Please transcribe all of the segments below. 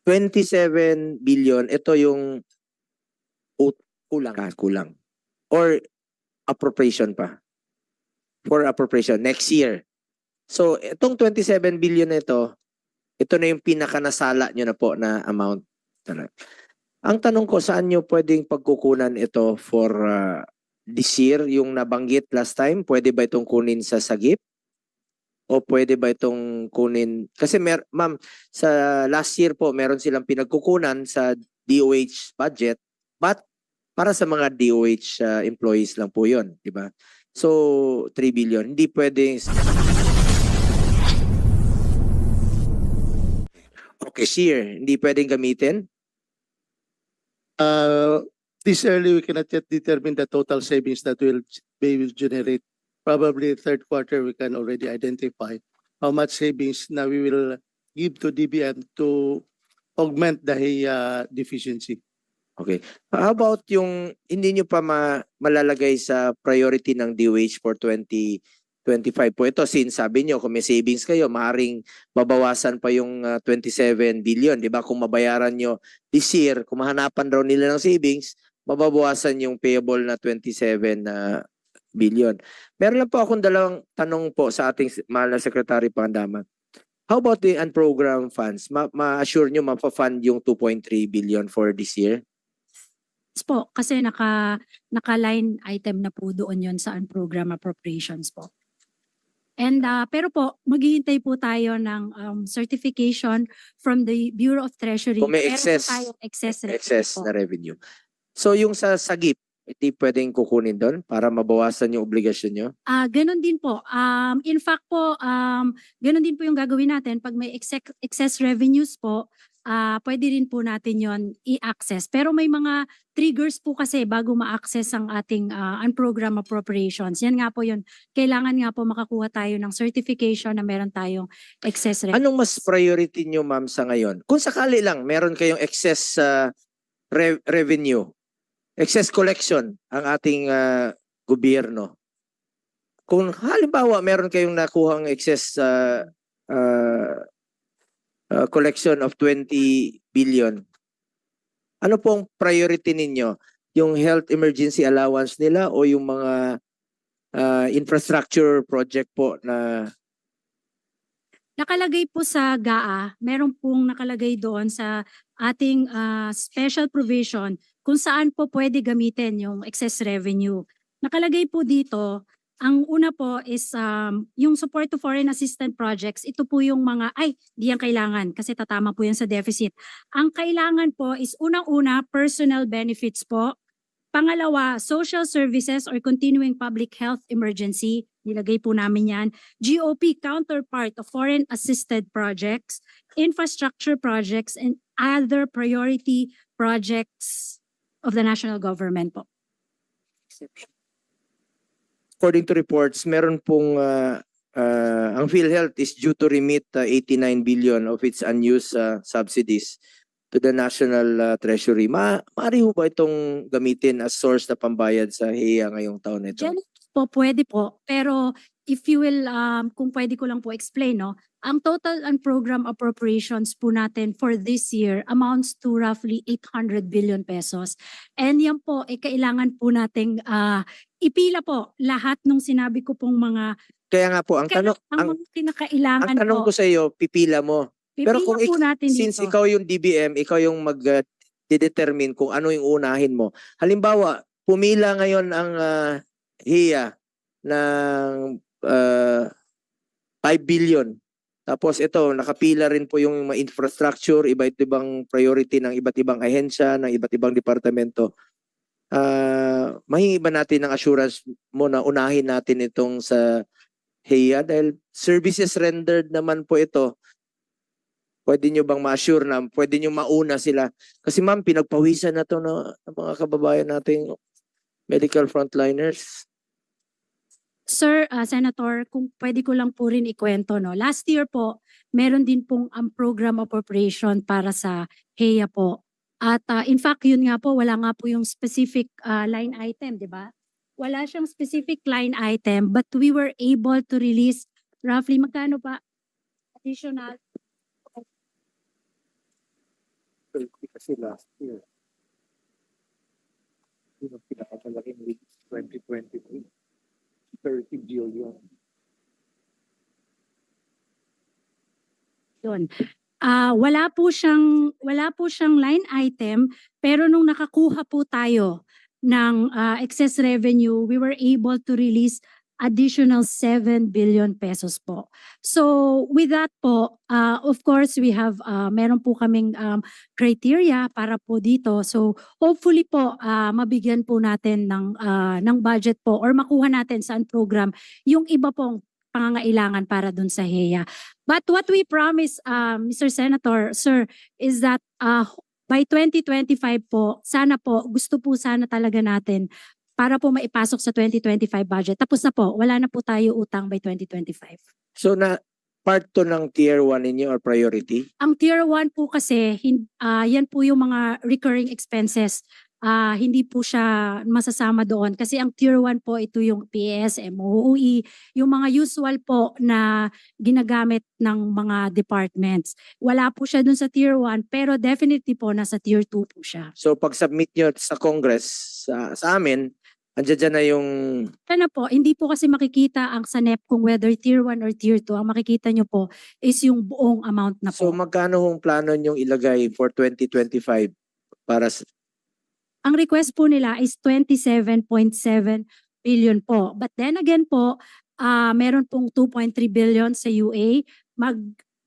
27 billion, ito yung kulang. Or appropriation pa. For appropriation next year. So, itong 27 billion na ito na yung pinaka-nasala nyo na po na amount. Ang tanong ko, saan nyo pwedeng pagkukunan ito for this year, yung nabanggit last time? Pwede ba itong kunin sa sagip? O pwede ba itong kunin? Kasi ma'am, sa last year po, meron silang pinagkukunan sa DOH budget, but para sa mga DOH employees lang po yun, di ba? So, 3 billion. Hindi pwedeng... Okay, year, hindi pwedeng gamitin? This early, we cannot yet determine the total savings that we will generate. Probably third quarter, we can already identify how much savings na we will give to DBM to augment the deficiency. Okay. How about yung hindi nyo pa malalagay sa priority ng DOH for 2025 po? Ito, since sabi nyo, kung may savings kayo, maaaring mabawasan pa yung 27 billion. Di ba? Kung mabayaran nyo this year, kung mahanapan raw nila ng savings, mababawasan yung payable na 27 billion. Meron lang po akong dalawang tanong po sa ating mahal na Secretary Pandaman. How about the unprogrammed funds? Ma-assure nyo mapa-fund yung 2.3 billion for this year? Po, kasi naka-line item na po doon yon sa unprogrammed appropriations po. And pero po, maghihintay po tayo ng certification from the Bureau of Treasury. Kung may excess na revenue. So yung sa sagip, hindi pwedeng kukunin doon para mabawasan yung obligasyon nyo? Ganon din po. In fact po, ganon din po yung gagawin natin. Pag may excess revenues po, pwede rin po natin yon i-access. Pero may mga triggers po kasi bago ma-access ang ating unprogrammed appropriations. Yan nga po yun. Kailangan nga po makakuha tayo ng certification na meron tayong excess revenues. Anong mas priority nyo, ma'am, sa ngayon? Kung sakali lang, meron kayong excess revenue, excess collection ang ating gobyerno. Kung halimbawa meron kayong nakuhang excess collection of 20 billion, ano pong priority ninyo? Yung health emergency allowance nila o yung mga infrastructure project po na... Nakalagay po sa GAA, meron pong nakalagay doon sa ating special provision kung saan po pwede gamitin yung excess revenue. Nakalagay po dito, ang una po is yung support to foreign assistance projects. Ito po yung mga, di yan kailangan kasi tatama po yan sa deficit. Ang kailangan po is unang-una, personal benefits po. Pangalawa, social services or continuing public health emergency. Nilagay po namin yan. GOP, counterpart of foreign assisted projects, infrastructure projects, and other priority projects of the national government po. According to reports, meron pong ang PhilHealth is due to remit 89 billion of its unused subsidies to the National Treasury. Maaari ho ba itong gamitin as source na pambayad sa HEA ngayong taon nito? Diyan po, pwede po. Pero if you will, kung pwede ko lang po explain, no? Ang total and program appropriations po natin for this year amounts to roughly 800 billion pesos. And yan po, kailangan po nating ipila po lahat ng sinabi ko pong mga... Kaya nga po, ang tanong ko sa iyo, pipila mo. Pero kung since dito, ikaw yung DBM, ikaw yung mag-determine kung ano yung unahin mo. Halimbawa, pumila ngayon ang HEA ng 5 billion. Tapos ito, nakapila rin po yung mga infrastructure, iba't ibang priority ng iba't ibang ahensya, ng iba't ibang departamento. Mahingi ba natin ng assurance mo na unahin natin itong sa HEA? Dahil services rendered naman po ito. Pwede nyo bang ma-assure na pwede nyo mauna sila? Kasi ma'am, pinagpawisan na ito ng mga kababayan nating medical frontliners. Sir, Senator, kung pwede ko lang po rin ikwento, no? Last year po, meron din pong program appropriation para sa HEA po. At in fact, yun nga po, wala nga po yung specific line item, di ba? Wala siyang specific line item, but we were able to release roughly, magkano pa? Additional Kasi last year, yun ang pinakamalaking release 2023, 30 billion. Yun. Wala po siyang line item, pero nung nakakuha po tayo ng excess revenue, we were able to release additional 7 billion pesos po. So with that po, of course we have meron po kaming criteria para po dito. So hopefully po mabigyan po natin ng budget po or makuha natin sa program yung iba pong pangangailangan para dun sa HEA. But what we promise, Mr. Senator, sir, is that by 2025 po, sana po, gusto po sana talaga natin para po maipasok sa 2025 budget. Tapos na po, wala na po tayo utang by 2025. So na part to ng tier 1 ninyo or priority? Ang tier 1 po kasi, yan po yung mga recurring expenses. Hindi po siya masasama doon kasi ang tier 1 po ito yung PAS, MOOE, yung mga usual po na ginagamit ng mga departments. Wala po siya doon sa tier 1 pero definitely po nasa tier 2 po siya. So pag submit nyo sa Congress, sa amin, andyan na yung... Sana po, hindi po kasi makikita ang SANEP kung whether tier 1 or tier 2. Ang makikita nyo po is yung buong amount na po. So magkano hong plano nyong ilagay for 2025 para sa... Ang request po nila is 27.7 billion po. But then again po, meron pong 2.3 billion sa UA.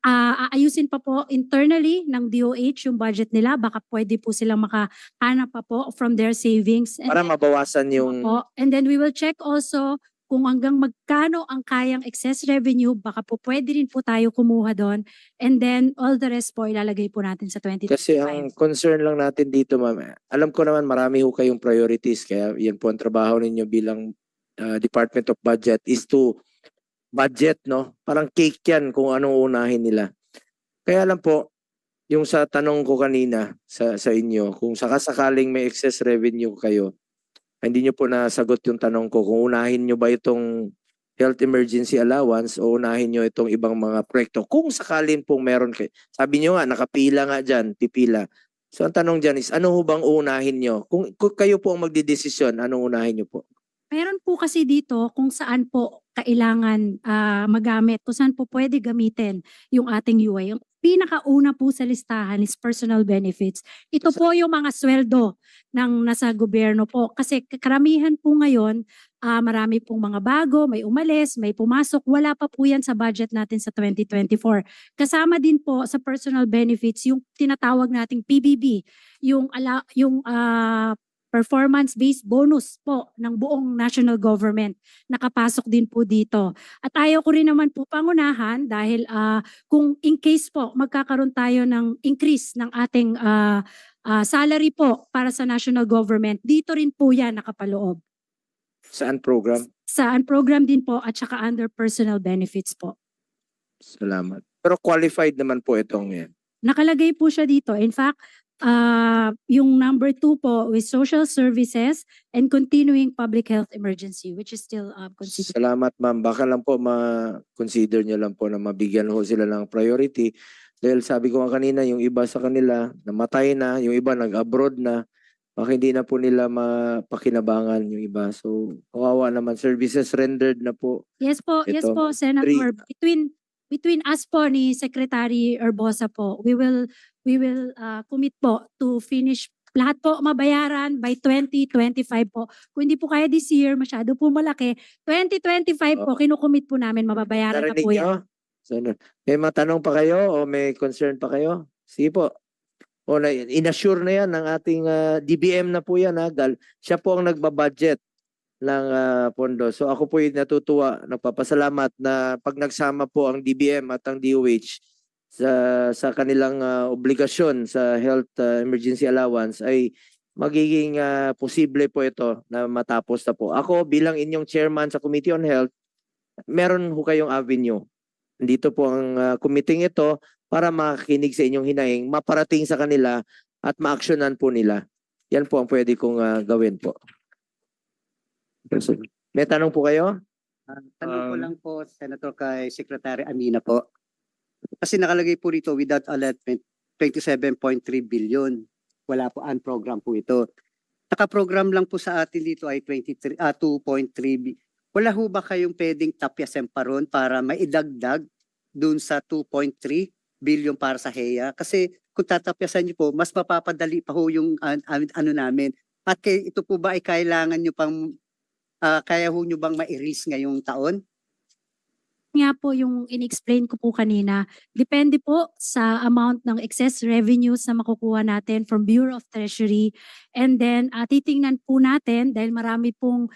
Aayusin pa po internally ng DOH yung budget nila. Baka pwede po silang makahanap pa po from their savings. Para mabawasan yung... And then we will check also kung hanggang magkano ang kayang excess revenue, baka po pwede rin po tayo kumuha doon. And then all the rest po ilalagay po natin sa 2025. Kasi ang concern lang natin dito, ma'am, alam ko naman marami ho kayong priorities, kaya yan po ang trabaho ninyo bilang Department of Budget is to budget, no? Parang cake yan kung anong unahin nila. Kaya lang po, yung sa tanong ko kanina sa inyo, kung sakasakaling may excess revenue kayo, hindi nyo po nasagot yung tanong ko kung unahin nyo ba itong health emergency allowance o unahin nyo itong ibang mga proyekto. Kung sakalin pong meron kayo. Sabi nyo nga, nakapila nga dyan, pipila. So ang tanong dyan is, ano ho bang unahin nyo? Kung kayo po ang magdidesisyon, anong unahin nyo po? Meron po kasi dito kung saan po kailangan magamit, kung saan po pwede gamitin yung ating UA. Yung pinakauna po sa listahan is personal benefits. Ito po yung mga sweldo ng nasa gobyerno po. Kasi karamihan po ngayon, marami pong mga bago, may umalis, may pumasok. Wala pa po yan sa budget natin sa 2024. Kasama din po sa personal benefits yung tinatawag nating PBB, yung performance-based bonus po ng buong national government. Nakapasok din po dito. At ayaw ko rin naman po pangunahan dahil kung in case po magkakaroon tayo ng increase ng ating salary po para sa national government, dito rin po yan nakapaloob. Saan program? Saan program din po at saka under personal benefits po. Salamat. Pero qualified naman po itong yan. Nakalagay po siya dito. In fact, yung number 2 po with social services and continuing public health emergency which is still considered. Salamat ma'am. Baka lang po ma-consider nyo lang po na mabigyan ho sila ng priority. Dahil sabi ko nga kanina, yung iba sa kanila namatay na, yung iba nag-abroad na. Baka hindi na po nila mapakinabangan yung iba. So, kawawa naman. Services rendered na po. Yes po, yes po, Senator. Between us po ni Secretary Herbosa po, we will commit po to finish lahat po mabayaran by 2025 po. Kung hindi po kaya this year, masyado po malaki. 2025 po, kinukumit po namin, mababayaran na po yan. So, may matanong pa kayo o may concern pa kayo? Sige po. O inassure na yan ng ating DBM na po yan. Siya po ang nagbabudget ng pondo. So ako po yung natutuwa, nagpapasalamat na pag nagsama po ang DBM at ang DOH sa kanilang obligasyon sa health emergency allowance ay magiging posible po ito na matapos na po. Ako bilang inyong chairman sa Committee on Health, meron ho kayong avenue. Dito po ang committee ito para makikinig sa inyong hinaing, maparating sa kanila at ma-actionan po nila. Yan po ang pwede kong gawin po. May tanong po kayo? Tanong ko lang po, Senator, kay Secretary Amina po. Kasi nakalagay po dito without allotment 27.3 billion. Wala po, unprogram po ito. Nakaprogram lang po sa atin dito ay 2.3 Wala ho ba kayong pwedeng tapyasin pa ron para maidagdag dun sa 2.3 billion para sa HEA? Kasi kung tatapyasan niyo po, mas mapapadali pa ho yung ano namin. At ito po ba ay kailangan niyo pang, kaya ho niyo bang ma-release ngayong taon? Nga po yung in-explain ko po kanina, depende po sa amount ng excess revenues na makukuha natin from Bureau of Treasury. And then titingnan po natin dahil marami pong,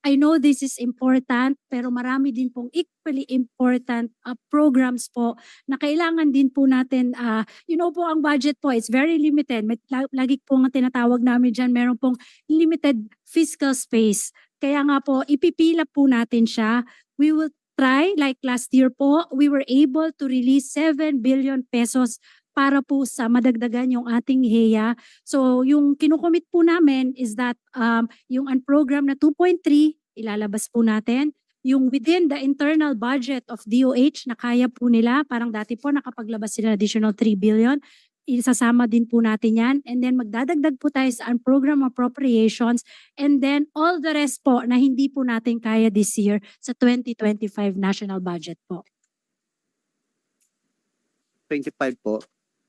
I know this is important, pero marami din pong equally important programs po na kailangan din po natin, po ang budget po, it's very limited. Lagi po nga tinatawag namin dyan, meron pong limited fiscal space. Kaya nga po, ipipila po natin siya. We will try, like last year po, we were able to release 7 billion pesos para po sa madagdagan yung ating HEA. So yung kinukomit po namin is that yung unprogram na 2.3, ilalabas po natin. Yung within the internal budget of DOH na kaya po nila, parang dati po nakapaglabas sila additional 3 billion, isasama din po natin yan. And then magdadagdag po tayo sa unprogram appropriations. And then all the rest po na hindi po natin kaya this year sa 2025 national budget po. 25 po.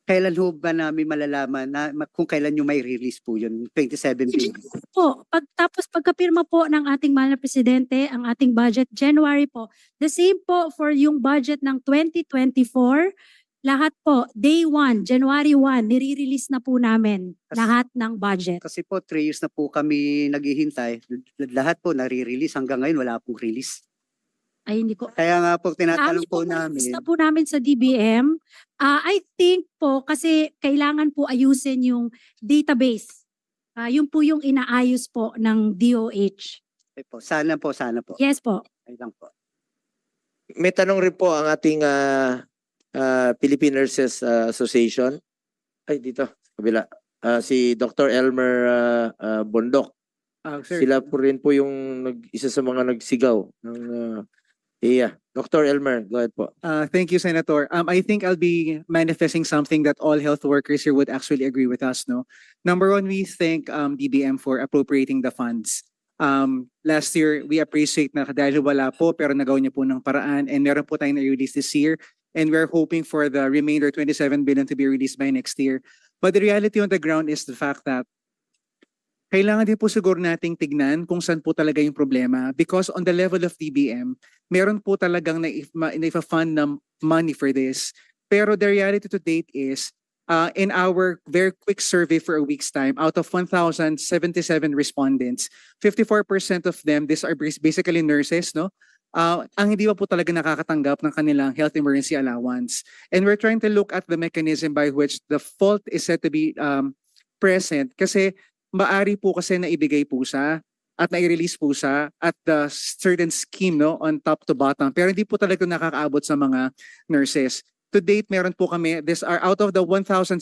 Kailan ho ba namin malalaman na kung kailan nyo may release po yun? 27 billion. Po, tapos pagkapirma po ng ating mahal na presidente, ang ating budget, January po. The same po for yung budget ng 2024. Lahat po, day 1, January 1, nire-release na po namin lahat ng budget. Kasi po 3 years na po kami naghihintay. Lahat po nare-release. Hanggang ngayon wala pong release. Ay, hindi ko. Kaya nga po tinatanong po Na-release namin. na po namin sa DBM. I think po kasi kailangan po ayusin yung database. Yun po yung inaayos po ng DOH. Okay po. Sana po. Yes po. Ay lang po. May tanong rin po ang ating Philippine Nurses Association. Ay, dito, kabila. Si Dr. Elmer Bondok. Sir, Sila po rin po yung isa sa mga nagsigaw ng HEA. Dr. Elmer, go ahead po. thank you, Senator. I think I'll be manifesting something that all health workers here would actually agree with us. No, number one, we thank DBM for appropriating the funds. Last year, we appreciate na dahil wala po, pero nagawa niya po ng paraan, and meron po tayong na-release this year, and we're hoping for the remainder 27 billion to be released by next year. But the reality on the ground is the fact that kailangan din po siguro nating tignan kung saan po talaga yung problema, because on the level of DBM, meron po talagang na-fund na money for this. Pero the reality to date is, in our very quick survey for a week's time, out of 1,077 respondents, 54% of them, these are basically nurses, no? Ang hindi pa po talaga nakakatanggap ng kanilang health emergency allowance. And we're trying to look at the mechanism by which the fault is said to be present, kasi maari po kasi na ibigay po siya at na-release po siya at the certain scheme, no, on top to bottom. Pero hindi po talaga nakakaabot sa mga nurses. To date, meron po kami, this are out of the 1,077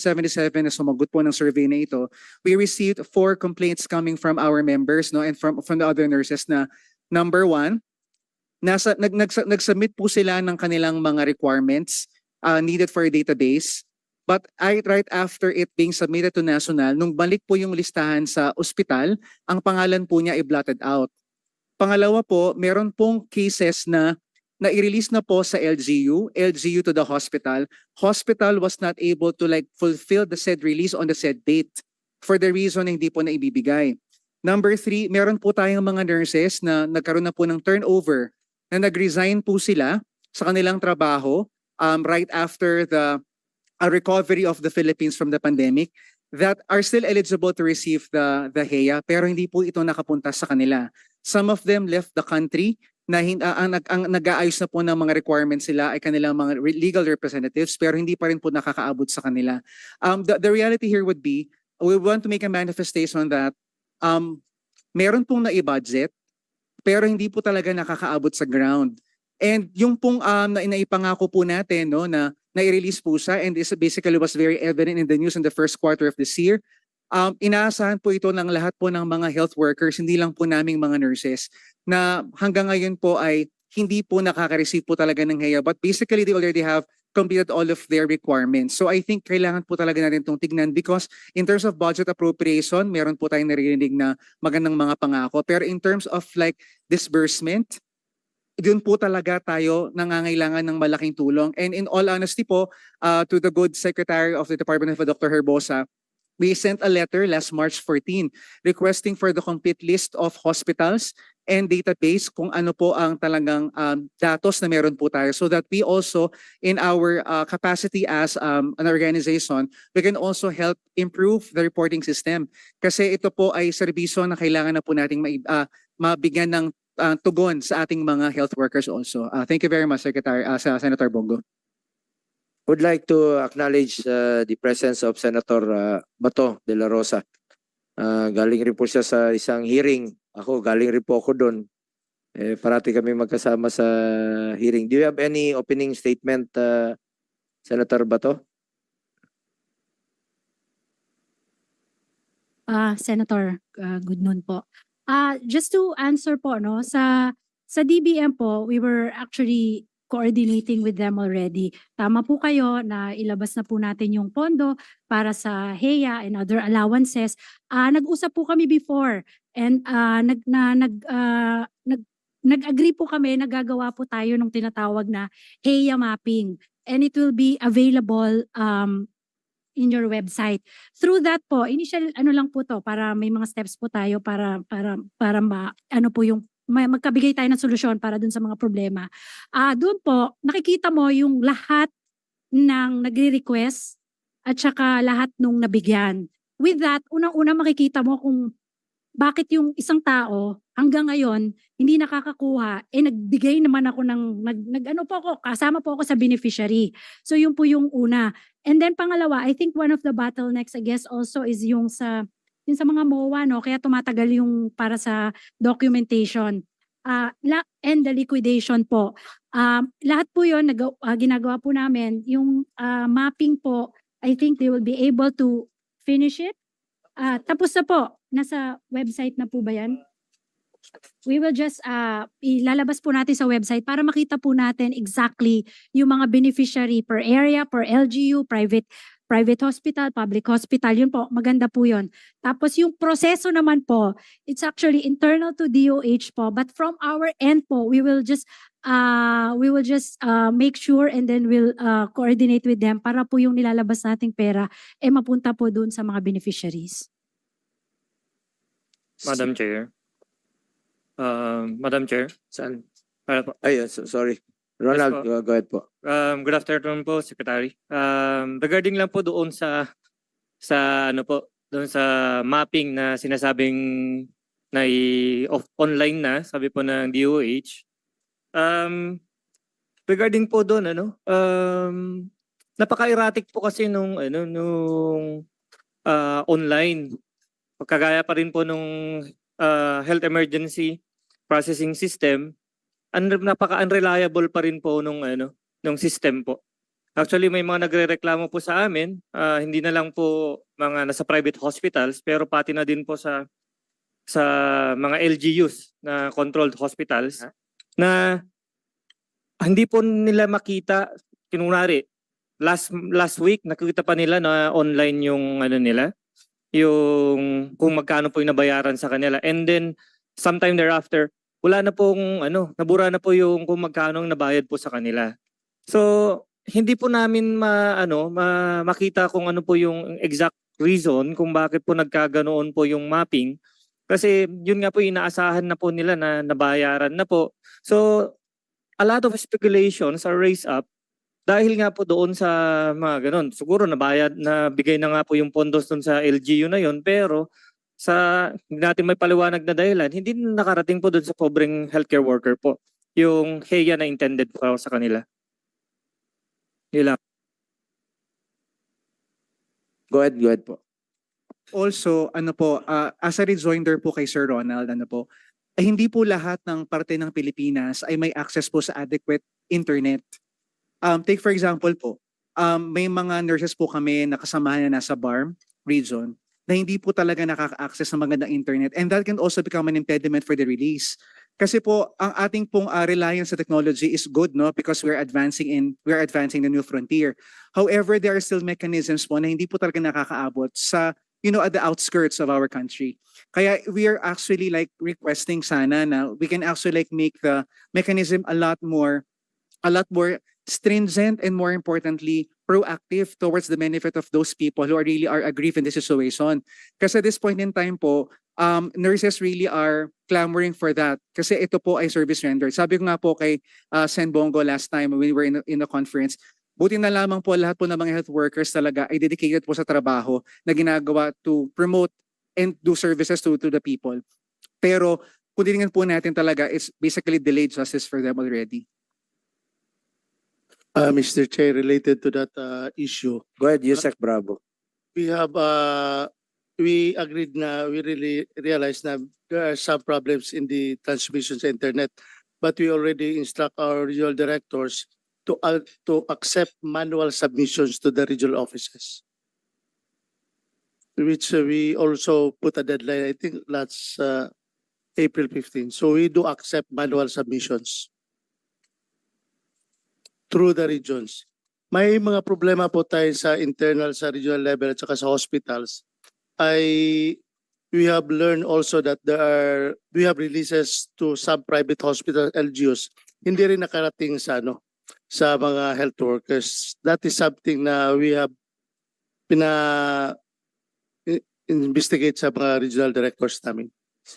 na sumagot po ng survey na ito, we received 4 complaints coming from our members, no, and from the other nurses na, number 1, nag-submit po sila ng kanilang mga requirements needed for a database. But right after it being submitted to National, nung balik po yung listahan sa ospital, ang pangalan po niya ay blotted out. Pangalawa po, meron pong cases na i-release na po sa LGU to the hospital. Hospital was not able to fulfill the said release on the said date for the reason na hindi po na ibibigay. Number 3, meron po tayong mga nurses na nagkaroon na po ng turnover, na nag-resign po sila sa kanilang trabaho right after the recovery of the Philippines from the pandemic, that are still eligible to receive the HEA, pero hindi po ito nakapunta sa kanila. Some of them left the country, na ang nag-aayos na po ng mga requirements sila ay kanilang mga legal representatives, pero hindi pa rin po nakakaabot sa kanila. The reality here would be, we want to make a manifestation that meron pong na-budget, pero hindi po talaga nakakaabot sa ground. And yung pong naipangako po natin, no, na i-release po siya, and this basically was very evident in the news in the first quarter of this year. Inaasahan po ito ng lahat po ng mga health workers, hindi lang po naming mga nurses, na hanggang ngayon po ay hindi po nakaka-receive po talaga ng HEA. But basically, they already have completed all of their requirements. So I think kailangan po talaga natin itong tignan because in terms of budget appropriation, meron po tayong naririnig na magandang mga pangako. Pero in terms of like disbursement, doon po talaga tayo nangangailangan ng malaking tulong. And in all honesty po, to the good Secretary of the Department of Dr. Herbosa, we sent a letter last March 14 requesting for the complete list of hospitals and database kung ano po ang talagang datos na meron po tayo so that we also in our capacity as an organization, we can also help improve the reporting system. Kasi ito po ay serbisyo na kailangan na po nating mabigyan ng tugon sa ating mga health workers also. Thank you very much, Secretary, Senator Bongo. Would like to acknowledge the presence of Senator Bato de la Rosa. Galing rin po siya sa isang hearing. Galing rin po ako doon. Parati kami magkasama sa hearing. Do you have any opening statement, Senator Bato? Senator, good noon po. Just to answer po, no, sa DBM po, we were actually coordinating with them already. Tama po kayo na ilabas na po natin yung pondo para sa HEA and other allowances. Nag-usap po kami before and nag-agree po kami, nagagawa po tayo ng tinatawag na HEA mapping and it will be available in your website. Through that po, initial lang po to para may mga steps po tayo para magkabigay tayo ng solusyon para dun sa mga problema. Doon po, nakikita mo yung lahat ng nagre-request at saka lahat nung nabigyan. With that, unang-una makikita mo kung bakit yung isang tao hanggang ngayon hindi nakakakuha, nagbigay naman ako kasama po ako sa beneficiary. So yun po yung una. And then pangalawa, I think one of the bottlenecks I guess also is yung sa mga MOA, no? Kaya tumatagal yung para sa documentation. And the liquidation po. Lahat po yun, ginagawa po namin. Yung mapping po, I think they will be able to finish it. Tapos na po, nasa website na po ba yan? We will just ilalabas po natin sa website para makita po natin exactly yung mga beneficiary per area, per LGU, private hospital, public hospital, yun po, maganda po yun. Tapos yung proseso naman po, it's actually internal to DOH po, but from our end po, we will just make sure and then we'll coordinate with them para po yung nilalabas nating pera mapunta po dun sa mga beneficiaries. Madam Chair. Madam Chair. Saan? Para po. Sorry. Ronald, Yes, go ahead po. Good afternoon po, Secretary. Regarding lang po doon sa doon sa mapping na sinasabing na online na, sabi po ng DOH. Regarding po doon napaka-erratic po kasi nung online. Kagaya pa rin po nung health emergency processing system, napaka-unreliable pa rin po nung system po. Actually, may mga nagrereklamo po sa amin, hindi na lang po mga nasa private hospitals, pero pati na din po sa mga LGUs na controlled hospitals na hindi po nila makita. Kunwari, last week nakita pa nila na online yung nila, yung kung magkano po yung nabayaran sa kanila, and then sometime thereafter wala na pong nabura na po yung kung magkano nabayad po sa kanila. So hindi po namin makita kung ano po yung exact reason kung bakit po nagkaganoon po yung mapping, kasi yun nga po inaasahan na po nila na nabayaran na po. So a lot of speculations are raised up dahil nga po doon sa mga ganon. Siguro nabigay na nga po yung pondos doon sa LGU na yun, pero hindi natin may paliwanag na dahilan, hindi nakarating po doon sa pobreng healthcare worker po yung HEA na intended po sa kanila. Yun lang. Go ahead po. Also, as a rejoinder po kay Sir Ronald, hindi po lahat ng parte ng Pilipinas ay may access po sa adequate internet. Take for example po, may mga nurses po kami na kasamahan na nasa BARM region na hindi po talaga nakaka-access ng magandang internet, and that can also become an impediment for the release. Kasi po ang ating pong reliance sa technology is good, no, because we're advancing the new frontier. However, there are still mechanisms po na hindi po talaga nakakaabot sa at the outskirts of our country. Kaya we are actually like requesting sana na we can actually like make the mechanism a lot more stringent and more importantly proactive towards the benefit of those people who are aggrieved in this situation. Kasi at this point in time po, nurses really are clamoring for that kasi ito po ay service rendered. Sabi ko nga po kay Sen Bongo last time when we were in the conference, buti na lamang po lahat po ng mga health workers talaga ay dedicated po sa trabaho na ginagawa to promote and do services to the people. Pero kung titingnan po natin talaga, it's basically delayed justice for them already. Mr. Chair, related to that issue, Go ahead, Yusek Bravo. we agreed na we really realized na there are some problems in the transmission sa internet, but we already instruct our regional directors to accept manual submissions to the regional offices, which we also put a deadline, I think that's April 15. So we do accept manual submissions through the regions. May mga problema po tayo sa internal, sa regional level at saka sa hospitals. We have learned also that we have releases to some private hospital LGUs. Hindi rin nakarating sa mga health workers. That is something na we have investigate sa mga regional directors namin.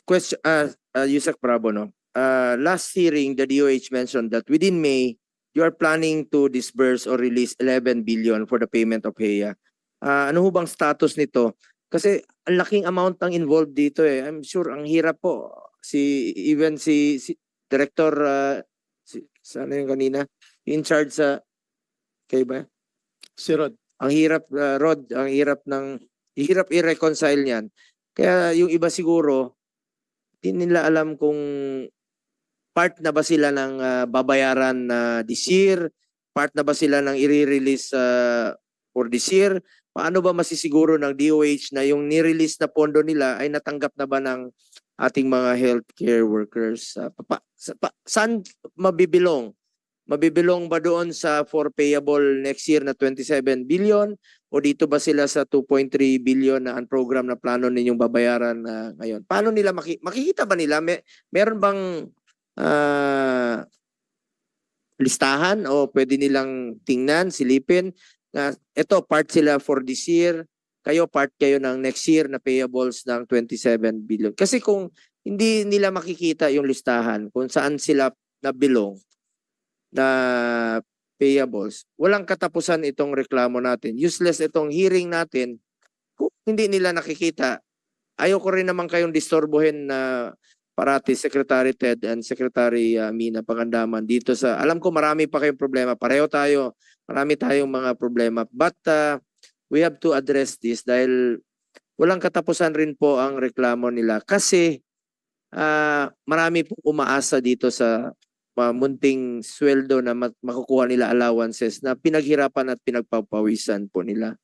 Question, Yusek Bravo, no? Last hearing, the DOH mentioned that within May, you are planning to disburse or release 11 billion for the payment of HEA. Ano ho bang status nito? Kasi ang laking amount ang involved dito eh. I'm sure ang hirap po. Si Director, sana yung kanina, in charge sa, kayo ba? Si Rod. Ang hirap, Rod, hirap i-reconcile yan. Kaya yung iba siguro, hindi nila alam kung part na ba sila ng babayaran this year, part na ba sila ng i-release for this year. Paano ba masisiguro ng DOH na yung ni-release na pondo nila ay natanggap na ba ng ating mga healthcare workers? Saan mabibilong? Mabibilong ba doon sa for payable next year na 27 billion? O dito ba sila sa 2.3 billion na unprogram na plano ninyong babayaran ngayon? Paano nila makikita ba nila? Meron bang listahan o pwede nilang tingnan, silipin na ito part sila for this year, part kayo ng next year na payables ng 27 billion. Kasi kung hindi nila makikita yung listahan kung saan sila nabilong na payables, walang katapusan itong reklamo natin. Useless itong hearing natin kung hindi nila nakikita. Ayoko rin naman kayong disturbuhin na parati Secretary Ted and Secretary Mina Pangandaman dito sa, alam ko marami pa kayong problema, pareho tayo, marami tayong mga problema, but we have to address this dahil walang katapusan rin po ang reklamo nila kasi marami pong umaasa dito sa munting sweldo na makukuha nila allowances na pinaghirapan at pinagpapawisan po nila.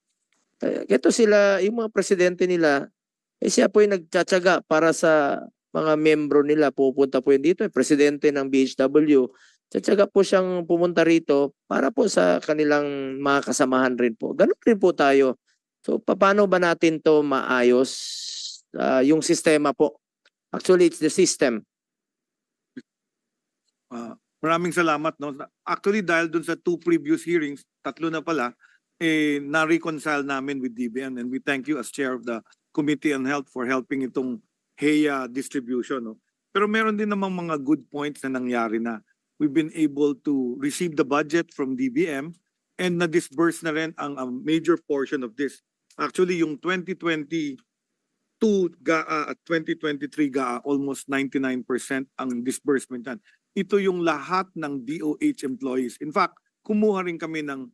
Ito sila, yung mga presidente nila, siya po yung nagtsatsaga para sa mga membro nila, pupunta po yun dito, presidente ng BHW, tsatsaga po siyang pumunta rito para po sa kanilang mga kasamahan rin po. Ganun rin po tayo. So, paano ba natin to maayos yung sistema po? Actually, it's the system. Maraming salamat. No? Actually, dahil dun sa 2 previous hearings, 3 na pala, na-reconcile namin with DBM and we thank you as Chair of the Committee on Health for helping itong HEA distribution. No? Pero meron din namang mga good points na nangyari na. We've been able to receive the budget from DBM and na-disburse na rin ang major portion of this. Actually, yung 2022 GAA at 2023 GAA, almost 99% ang disbursement yan. Ito yung lahat ng DOH employees. In fact, kumuha rin kami ng